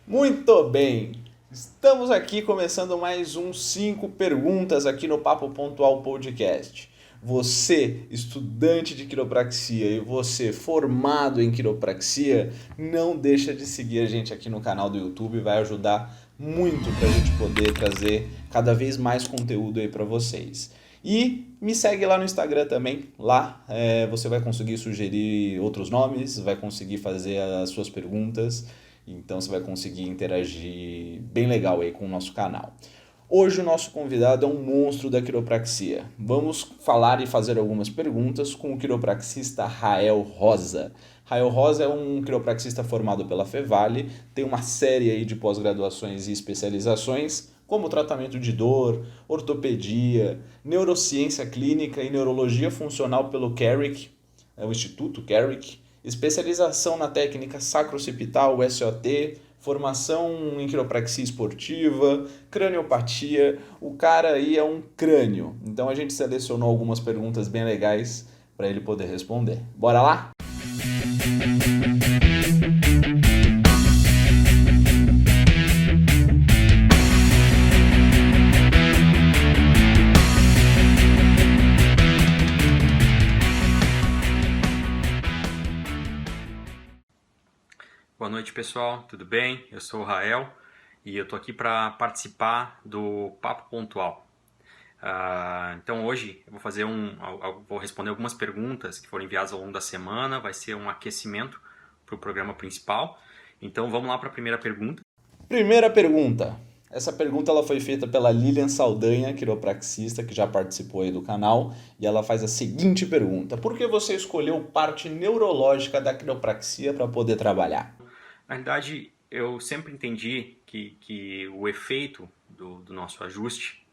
Muito bem! Estamos aqui começando mais um 5 perguntas aqui no Papo Pontual Podcast. Você, estudante de quiropraxia e você formado em quiropraxia, não deixa de seguir a gente aqui no canal do YouTube, vai ajudar muito para a gente poder trazer cada vez mais conteúdo aí para vocês. E me segue lá no Instagram também. Lá você vai conseguir sugerir outros nomes, vai conseguir fazer as suas perguntas. Então você vai conseguir interagir bem legal aí com o nosso canal. Hoje o nosso convidado é um monstro da quiropraxia. Vamos falar e fazer algumas perguntas com o quiropraxista Rael Rosa. Rael Rosa é um quiropraxista formado pela Fevale, tem uma série aí de pós-graduações e especializações, como tratamento de dor, ortopedia, neurociência clínica e neurologia funcional pelo Carrick, o Instituto Carrick, especialização na técnica sacroccipital, SOT, formação em quiropraxia esportiva, craniopatia. O cara aí é um crânio. Então a gente selecionou algumas perguntas bem legais para ele poder responder. Bora lá? Boa noite, pessoal, tudo bem? Eu sou o Rael e eu estou aqui para participar do Papo Pontual. Então hoje eu vou responder algumas perguntas que foram enviadas ao longo da semana, vai ser um aquecimento para o programa principal. Então vamos lá para a primeira pergunta. Primeira pergunta. Essa pergunta ela foi feita pela Lilian Saldanha, quiropraxista, que já participou aí do canal, e ela faz a seguinte pergunta: por que você escolheu parte neurológica da quiropraxia para poder trabalhar? Na realidade, eu sempre entendi que o efeito do nosso ajuste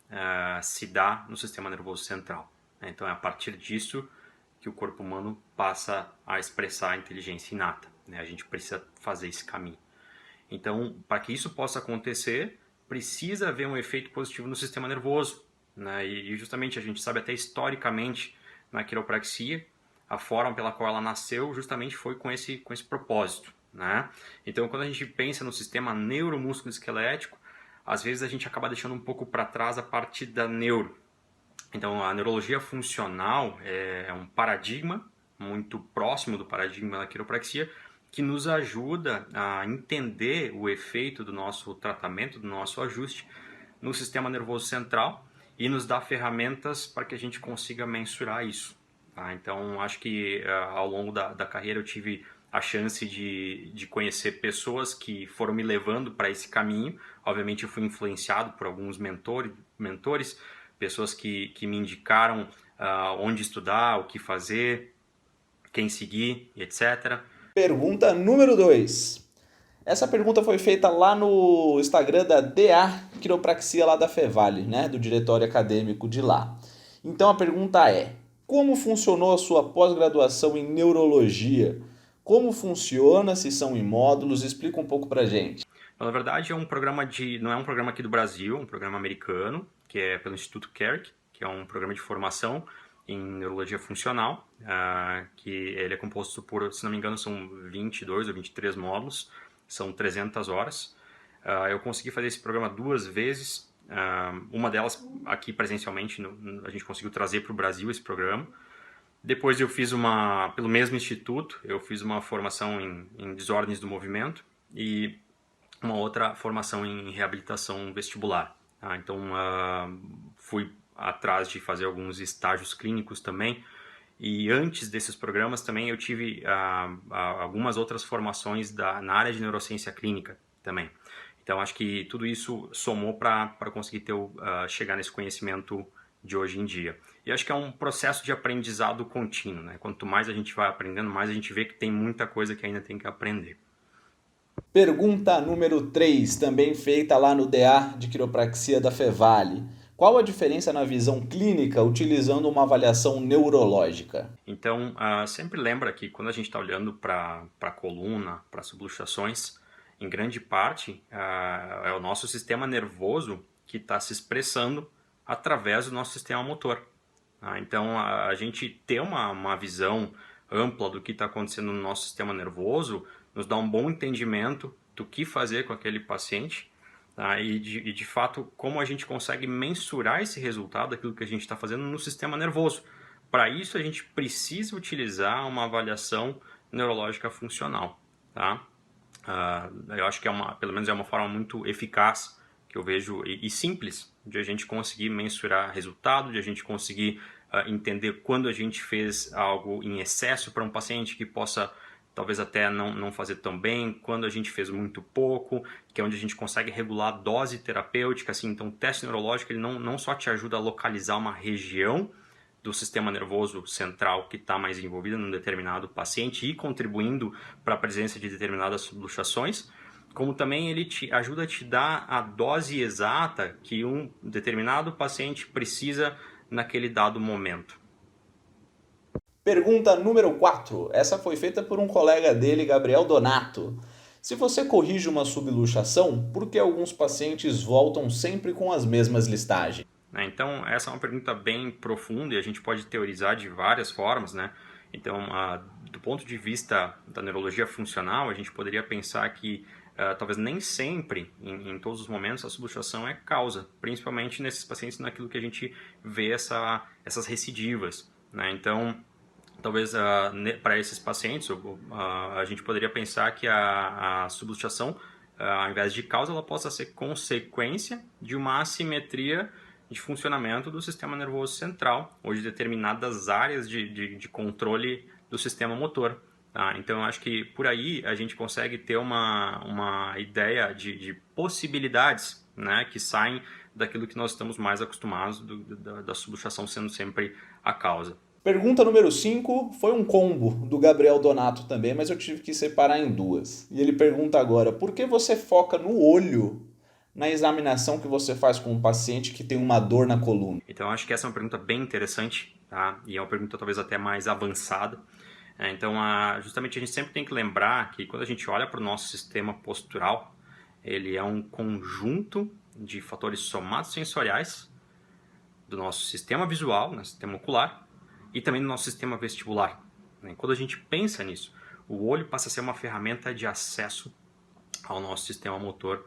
se dá no sistema nervoso central. Então é a partir disso que o corpo humano passa a expressar a inteligência inata. A gente precisa fazer esse caminho. Então, para que isso possa acontecer, precisa haver um efeito positivo no sistema nervoso. E justamente a gente sabe até historicamente na quiropraxia, a forma pela qual ela nasceu justamente foi com esse propósito. Então, quando a gente pensa no sistema neuromusculoesquelético, às vezes a gente acaba deixando um pouco para trás a parte da neuro. Então, a neurologia funcional é um paradigma muito próximo do paradigma da quiropraxia, que nos ajuda a entender o efeito do nosso tratamento, do nosso ajuste no sistema nervoso central e nos dá ferramentas para que a gente consiga mensurar isso. Então, acho que ao longo da carreira eu tive a chance de conhecer pessoas que foram me levando para esse caminho. Obviamente eu fui influenciado por alguns mentores, pessoas que me indicaram onde estudar, o que fazer, quem seguir, etc. Pergunta número 2. Essa pergunta foi feita lá no Instagram da DA Quiropraxia lá da Fevale, né, do diretório acadêmico de lá. Então a pergunta é: como funcionou a sua pós-graduação em neurologia? Como funciona, se são em módulos? Explica um pouco pra gente. Na verdade, não é um programa aqui do Brasil, é um programa americano, que é pelo Instituto Carrick, que é um programa de formação em neurologia funcional, que ele é composto por, se não me engano, são 22 ou 23 módulos, são 300 horas. Eu consegui fazer esse programa 2 vezes, uma delas aqui presencialmente, a gente conseguiu trazer para o Brasil esse programa. Depois eu fiz pelo mesmo instituto, eu fiz uma formação em desordens do movimento e uma outra formação em reabilitação vestibular. Então fui atrás de fazer alguns estágios clínicos também. E antes desses programas também eu tive algumas outras formações na área de neurociência clínica também. Então acho que tudo isso somou para conseguir chegar nesse conhecimento de hoje em dia. E acho que é um processo de aprendizado contínuo. Quanto mais a gente vai aprendendo, mais a gente vê que tem muita coisa que ainda tem que aprender. Pergunta número 3, também feita lá no DA de Quiropraxia da Fevale. Qual a diferença na visão clínica utilizando uma avaliação neurológica? Então, sempre lembra que quando a gente está olhando para a coluna, para as subluxações, em grande parte é o nosso sistema nervoso que está se expressando através do nosso sistema motor. Então, a gente ter uma visão ampla do que está acontecendo no nosso sistema nervoso nos dá um bom entendimento do que fazer com aquele paciente, tá? E de fato, como a gente consegue mensurar esse resultado daquilo que a gente está fazendo no sistema nervoso. Para isso, a gente precisa utilizar uma avaliação neurológica funcional, tá? Eu acho que pelo menos é uma forma muito eficaz que eu vejo e simples de a gente conseguir mensurar resultado, de a gente conseguir entender quando a gente fez algo em excesso para um paciente que possa talvez até não fazer tão bem, quando a gente fez muito pouco, que é onde a gente consegue regular a dose terapêutica. Assim, então o teste neurológico ele não só te ajuda a localizar uma região do sistema nervoso central que está mais envolvida num determinado paciente e contribuindo para a presença de determinadas subluxações, como também ele te ajuda a te dar a dose exata que um determinado paciente precisa naquele dado momento. Pergunta número 4. Essa foi feita por um colega dele, Gabriel Donato. Se você corrige uma subluxação, por que alguns pacientes voltam sempre com as mesmas listagens? Então, essa é uma pergunta bem profunda e a gente pode teorizar de várias formas, né? Então, do ponto de vista da neurologia funcional, a gente poderia pensar que talvez nem sempre, em todos os momentos, a subluxação é causa, principalmente nesses pacientes naquilo que a gente vê essas recidivas, né? Então, talvez para esses pacientes a gente poderia pensar que a subluxação, ao invés de causa, ela possa ser consequência de uma assimetria de funcionamento do sistema nervoso central ou de determinadas áreas de controle do sistema motor. Tá? Então, eu acho que por aí a gente consegue ter uma ideia de possibilidades, né, que saem daquilo que nós estamos mais acostumados da subluxação sendo sempre a causa. Pergunta número 5 foi um combo do Gabriel Donato também, mas eu tive que separar em duas. E ele pergunta agora, por que você foca no olho na examinação que você faz com um paciente que tem uma dor na coluna? Então, acho que essa é uma pergunta bem interessante, tá? E é uma pergunta talvez até mais avançada. Então, justamente a gente sempre tem que lembrar que quando a gente olha para o nosso sistema postural, ele é um conjunto de fatores somatosensoriais do nosso sistema visual, né, sistema ocular, e também do nosso sistema vestibular. Quando a gente pensa nisso, o olho passa a ser uma ferramenta de acesso ao nosso sistema motor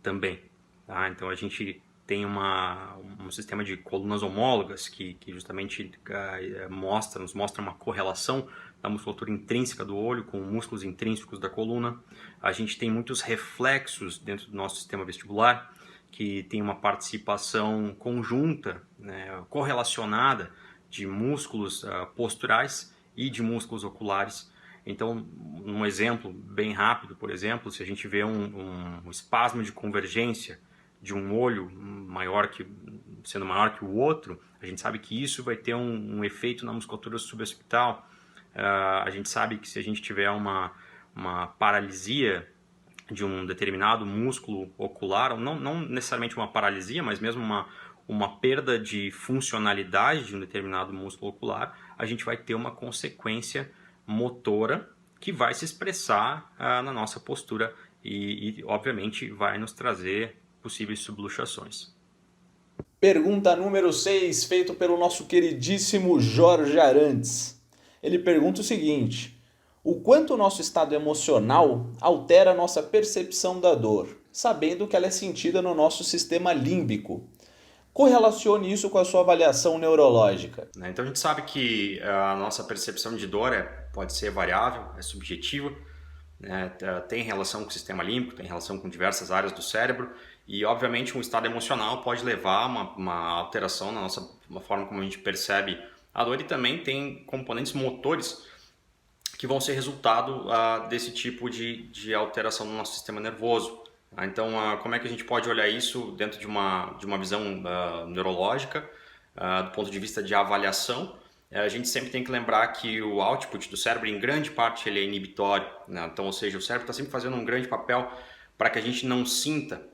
também. Tá? Então a gente tem um sistema de colunas homólogas que justamente nos mostra uma correlação da musculatura intrínseca do olho com músculos intrínsecos da coluna. A gente tem muitos reflexos dentro do nosso sistema vestibular que tem uma participação conjunta, né, correlacionada de músculos posturais e de músculos oculares. Então, um exemplo bem rápido, por exemplo, se a gente vê um espasmo de convergência de um olho sendo maior que o outro, a gente sabe que isso vai ter um efeito na musculatura suboccipital. A gente sabe que se a gente tiver uma paralisia de um determinado músculo ocular, não necessariamente uma paralisia, mas mesmo uma perda de funcionalidade de um determinado músculo ocular, a gente vai ter uma consequência motora que vai se expressar na nossa postura e, obviamente, vai nos trazer possíveis subluxações. Pergunta número 6, feito pelo nosso queridíssimo Jorge Arantes. Ele pergunta o seguinte: o quanto o nosso estado emocional altera a nossa percepção da dor, sabendo que ela é sentida no nosso sistema límbico? Correlacione isso com a sua avaliação neurológica. Então a gente sabe que a nossa percepção de dor pode ser variável, é subjetiva, né? Tem relação com o sistema límbico, tem relação com diversas áreas do cérebro e, obviamente, um estado emocional pode levar a uma alteração na forma como a gente percebe a dor e também tem componentes motores que vão ser resultado desse tipo de alteração no nosso sistema nervoso. Então, como é que a gente pode olhar isso dentro de uma visão neurológica, do ponto de vista de avaliação? A gente sempre tem que lembrar que o output do cérebro, em grande parte, ele é inibitório, né? Então, ou seja, o cérebro está sempre fazendo um grande papel para que a gente não sinta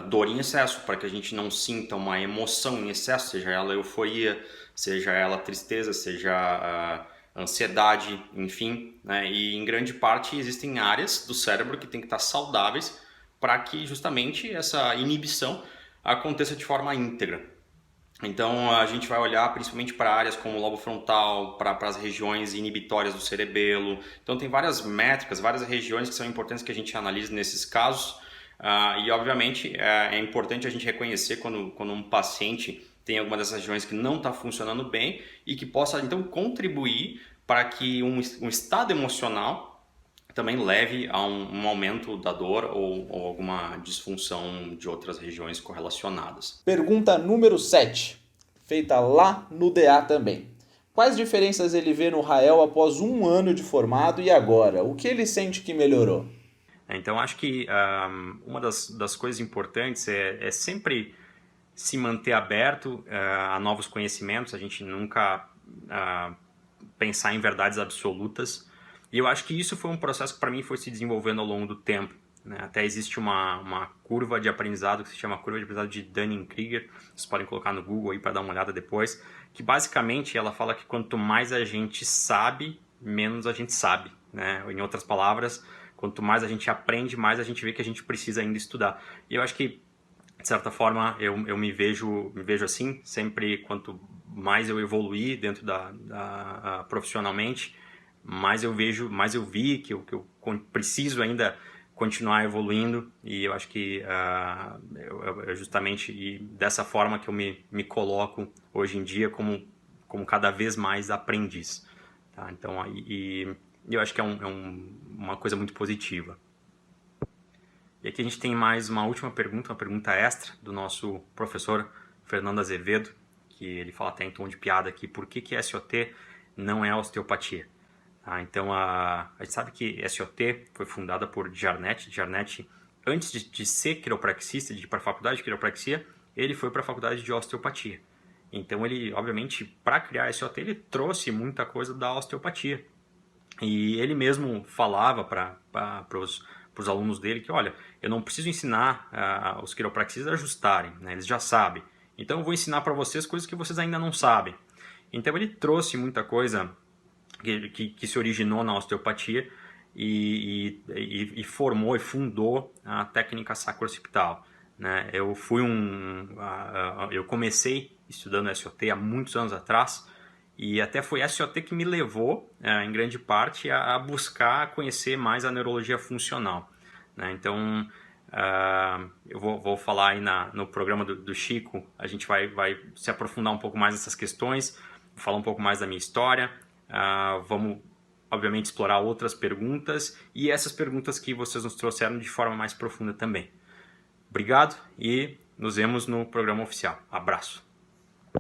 dor em excesso, para que a gente não sinta uma emoção em excesso, seja ela euforia, seja ela tristeza, seja ansiedade, enfim, né? E em grande parte existem áreas do cérebro que têm que estar saudáveis para que justamente essa inibição aconteça de forma íntegra. Então a gente vai olhar principalmente para áreas como o lobo frontal, para as regiões inibitórias do cerebelo. Então tem várias métricas, várias regiões que são importantes que a gente analise nesses casos. E obviamente é importante a gente reconhecer quando um paciente tem alguma dessas regiões que não está funcionando bem e que possa então contribuir para que um estado emocional também leve a um aumento da dor ou alguma disfunção de outras regiões correlacionadas. Pergunta número 7, feita lá no DA também. Quais diferenças ele vê no Rael após um ano de formado e agora? O que ele sente que melhorou? Então, acho que uma das coisas importantes é sempre se manter aberto a novos conhecimentos, a gente nunca pensar em verdades absolutas. E eu acho que isso foi um processo que para mim foi se desenvolvendo ao longo do tempo. Né? Até existe uma curva de aprendizado que se chama curva de aprendizado de Dunning-Kruger, vocês podem colocar no Google aí para dar uma olhada depois, que basicamente ela fala que quanto mais a gente sabe, menos a gente sabe. Né? Em outras palavras, quanto mais a gente aprende, mais a gente vê que a gente precisa ainda estudar. E eu acho que, de certa forma, eu me vejo assim, sempre quanto mais eu evoluir dentro profissionalmente, mais eu vi que eu preciso ainda continuar evoluindo, e eu acho que é justamente dessa forma que eu me coloco hoje em dia como cada vez mais aprendiz. Tá? Então, eu acho que é uma coisa muito positiva. E aqui a gente tem mais uma última pergunta, uma pergunta extra do nosso professor Fernando Azevedo, que ele fala até em tom de piada aqui, por que SOT não é osteopatia? Então a gente sabe que SOT foi fundada por Jarnet. Jarnet, antes de ser quiropraxista, de ir para a faculdade de quiropraxia, ele foi para a faculdade de osteopatia. Então ele, obviamente, para criar SOT, ele trouxe muita coisa da osteopatia. E ele mesmo falava para os alunos dele que, olha, eu não preciso ensinar os quiropraxistas a ajustarem, né? Eles já sabem. Então eu vou ensinar para vocês coisas que vocês ainda não sabem. Então ele trouxe muita coisa que se originou na osteopatia e formou e fundou a técnica sacro-occipital. Né? Eu comecei estudando SOT há muitos anos atrás, e até foi a SOT que me levou, em grande parte, a buscar conhecer mais a neurologia funcional. Né? Então, eu vou falar aí no programa do Chico, a gente vai se aprofundar um pouco mais nessas questões, falar um pouco mais da minha história, vamos, obviamente, explorar outras perguntas e essas perguntas que vocês nos trouxeram de forma mais profunda também. Obrigado e nos vemos no programa oficial. Abraço!